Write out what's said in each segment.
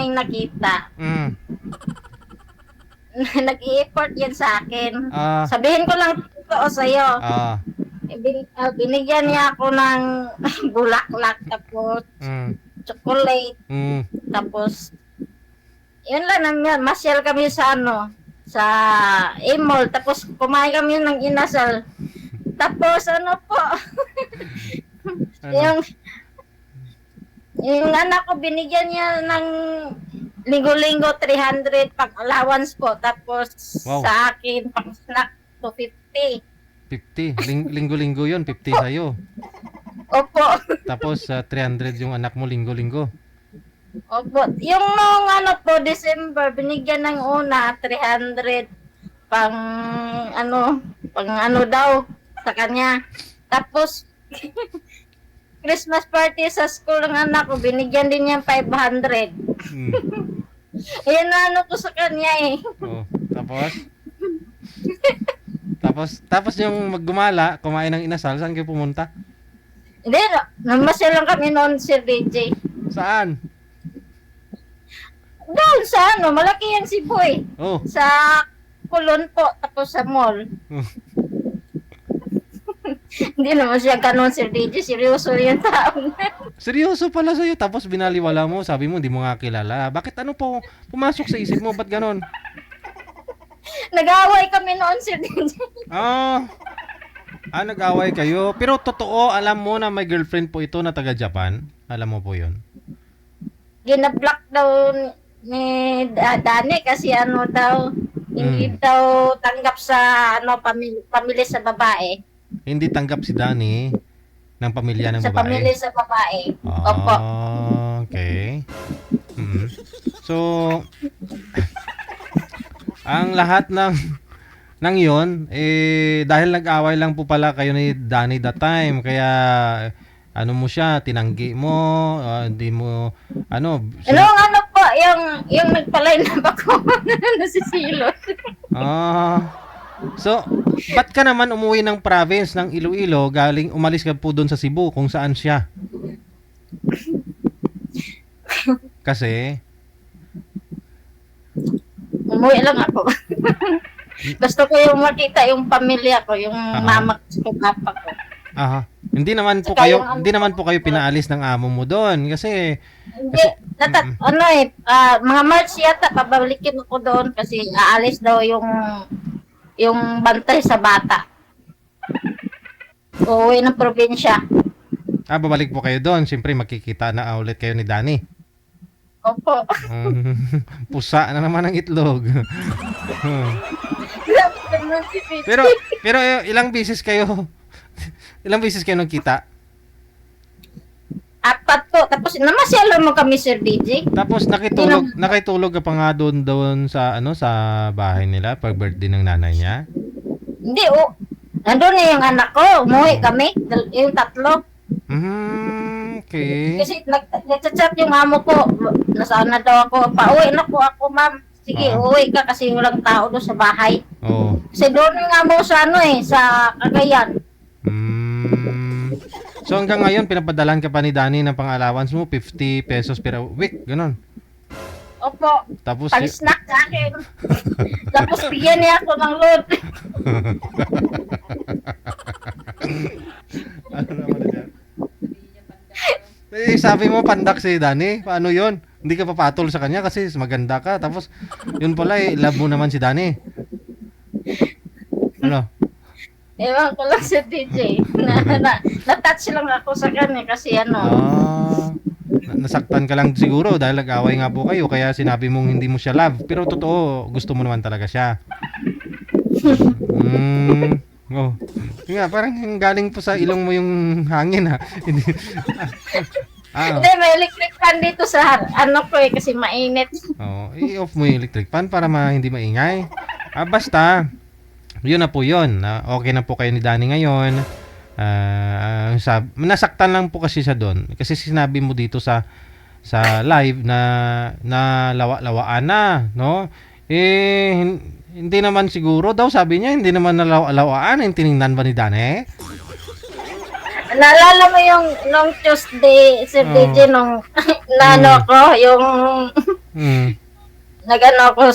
kaming nakita. Mm. Nag-i-effort yan sa akin. Ah. Sabihin ko lang totoo sa'yo. Ah. Binigyan niya ako ng bulaklak, tapos Mm. chocolate, Mm. tapos yun lang naman. Masyal kami sa sa mall, tapos kumain kami ng inasal. Tapos po, Ano? yung anak ko, binigyan niya ng linggo-linggo 300 pang allowance po. Tapos Wow. sa akin, pang snack 250. 50. Linggo-linggo yun, 50 sa'yo. Opo. Tapos 300 yung anak mo linggo-linggo. Opo. Yung nung po, December, binigyan ng una 300 pang daw sa kanya. Tapos Christmas party sa school ng anak ko, binigyan din niya 500. Mm. Yan na ko sa kanya eh. Oh, tapos yung maggumala, kumain ng inasal, saan kayo pumunta? Hindi, namasyal lang kami noon, Sir DJ. Saan? Doon sa malaki yan si Boy. Oh. Sa Kulon po, tapos sa mall. Oh. Hindi naman siya ganun, Sir DJ. Seryoso yung tao. Seryoso pala sa'yo, tapos binaliwala mo, sabi mo, hindi mo nga kilala. Bakit pumasok sa isip mo, ba't ganon? Nag-away kami noon, Sir DJ. Nag-away kayo. Pero totoo, alam mo na may girlfriend po ito na taga Japan? Alam mo po yun? Ginablock daw ni Dani kasi daw, hindi daw tanggap sa pamilya sa babae. Hindi tanggap si Dani ng pamilya ng Sa babae? pamilya sa babae. Opo. Okay. Mm-hmm. So, ang lahat ng yon dahil nag-away lang po pala kayo ni Dani that time, kaya mo siya, tinanggi mo, hindi mo Po, yung nagpalay na ako nasisilot. So, ba't ka naman umuwi ng province ng Iloilo, umalis ka po doon sa Cebu kung saan siya? Kasi umuwi lang ako. Gusto ko yung makita yung pamilya ko, yung mama ko, papa ko. Aha. Hindi naman po kayo pinaalis ng amo mo doon kasi mga March yata pabalikin ako doon kasi aalis daw yung bantay sa bata. Uuwi ng probinsya. Babalik po kayo doon. Siyempre makikita na ulit kayo ni Dani. Opo. Pusa na naman ang itlog. Pero ilang beses kayo nagkita? 4 po. Tapos namasyal mo kami, Sir DJ. Tapos nakitulog ka pa nga doon sa sa bahay nila pag birthday ng nanay niya? Hindi, nandun na yung anak ko. Umuwi kami. Yung 3. Okay. Kasi nagchat yung amo ko. Nasaan na daw ako. Pauwi na po ako, ma'am. Sige, uwi ka kasi walang tao doon sa bahay. Oo. Kasi doon yung amo sa sa Cagayan. So hanggang ngayon, pinapadalan ka pa ni Dani ng pang-allowance mo, 50 pesos per week, ganon. Opo. Tapos pang-snack sa akin. Tapos bigyan niya ako ng load. Ano naman na dyan? Sabi mo, pandak si Dani. Paano yun? Hindi ka papatol sa kanya kasi maganda ka. Tapos, yun pala love mo naman si Dani. Ano? Ewan ko lang sa DJ. Na-touch lang ako sa kanya kasi nasaktan ka lang siguro dahil nag-away nga po kayo kaya sinabi mong hindi mo siya love. Pero totoo, gusto mo naman talaga siya. Nga, parang galing po sa ilong mo yung hangin ha. Hindi, may electric fan dito sa ko kasi mainit. I-off mo yung electric fan para hindi maingay. Basta, yun na po yun. Okay na po kayo ni Dani ngayon. Nasaktan lang po kasi siya doon. Kasi sinabi mo dito sa live na lawa-lawaan na, no? Hindi naman siguro daw, sabi niya, hindi naman nalawaan. Tinignan ba ni Dani? Naalala mo yung nung Tuesday, Sir DJ, nung ko, yung Mm. Nagano ako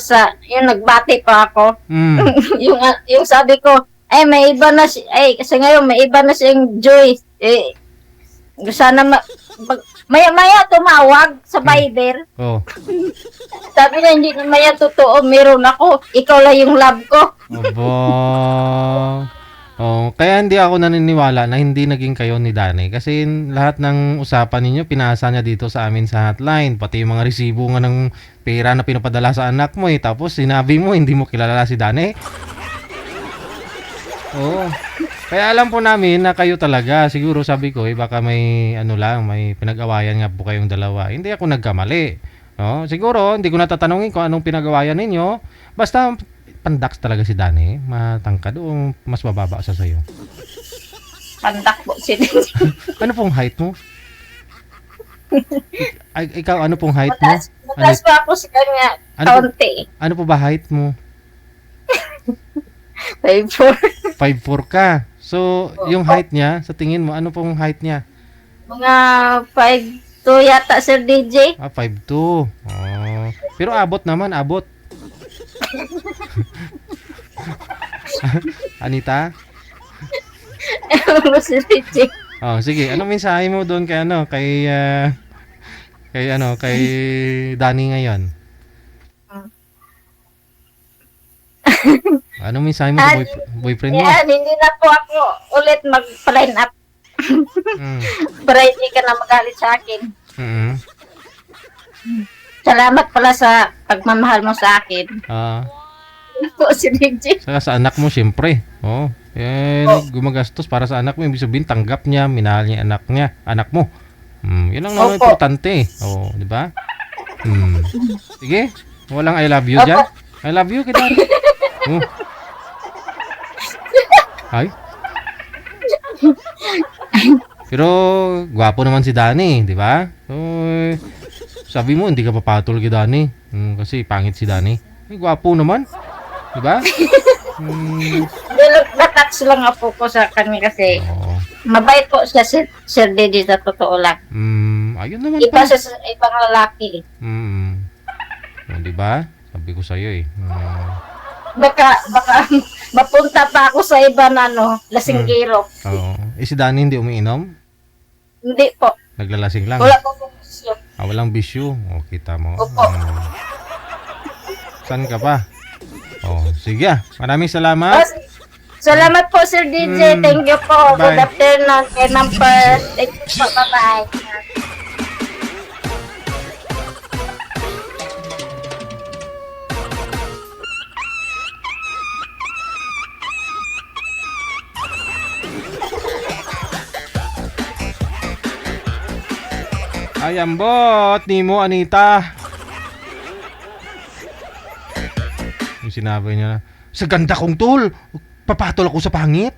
yung nagbati pa ako. Mm. yung sabi ko, ay may iba na kasi ngayon may iba na siyang Joy. Sana maya tumawag sa Viber. Oh. Sabi niya, hindi naman yan totoo, meron ako. Ikaw lang yung love ko. Aba. Oh, kaya hindi ako naniniwala na hindi naging kayo ni Danny kasi lahat ng usapan ninyo pinasa niya dito sa amin sa hotline, pati yung mga resibo nga ng pera na pinapadala sa anak mo tapos sinabi mo hindi mo kilala si Danny. Oo. Kaya alam po namin na kayo talaga. Siguro sabi ko baka may may pinag-awayan nga po kayong dalawa. Hindi ako nagkamali. No? Siguro hindi ko natatanungin kung anong pinag-awayan ninyo. Basta pandax talaga si Danny, matangkad o mas mababa sa sayo. Pandak po si Ano pong height mo? Ikaw ano pong height mo? Mataas pa ako sa kanya, kaunti. Ano po ba height mo? 5'4". 5'4 ka. So, yung height niya, sa tingin mo, ano pong height niya? Mga 5'2" yata, Sir DJ. 5'2". Oh. Pero abot naman, abot. Anita? Sir DJ. Oh, sige. Anong mensahe mo doon kay kay Danny ngayon? Anong mensahe mo sa boyfriend mo? Yan, hindi na po ako ulit mag-line up. Mm. Para hindi ka na magalit sa akin. Mm. Salamat pala sa pagmamahal mo sa akin. Po si DJ. Sa anak mo, siyempre. Oh, gumagastos para sa anak mo. Ibig sabihin, tanggap niya, minahal niya anak mo. Yun lang naman importante. Oh, di ba? Sige, walang I love you dyan. I love you, kita. Oh. Ay. Pero, gwapo naman si Danny, di ba? So, sabi mo, hindi ka papatol kay Danny. Kasi pangit si Danny. Gwapo naman. Di ba? Natouch lang ako ko sa kanya kasi mabait po siya, Sir Didi, sa totoo lang. Ayun naman Iba siya sa ibang lalaki. Di ba? Sabi ko sa'yo Baka mapunta pa ako sa iba na lasinggero. Oo. Si Danny hindi umiinom? Hindi po. Naglalasing lang? Wala po bisyo. Walang bisyo. O, kita mo. Opo. Saan ka pa? Sige. Maraming salamat. Salamat po, Sir DJ. Thank you po. Bye. Good afternoon. Kay number. Thank you po. Bye-bye. Ay, ambot. Ni mo, Anita. Yung sinabi niya na, sa ganda kong tool, papatol ako sa pangit.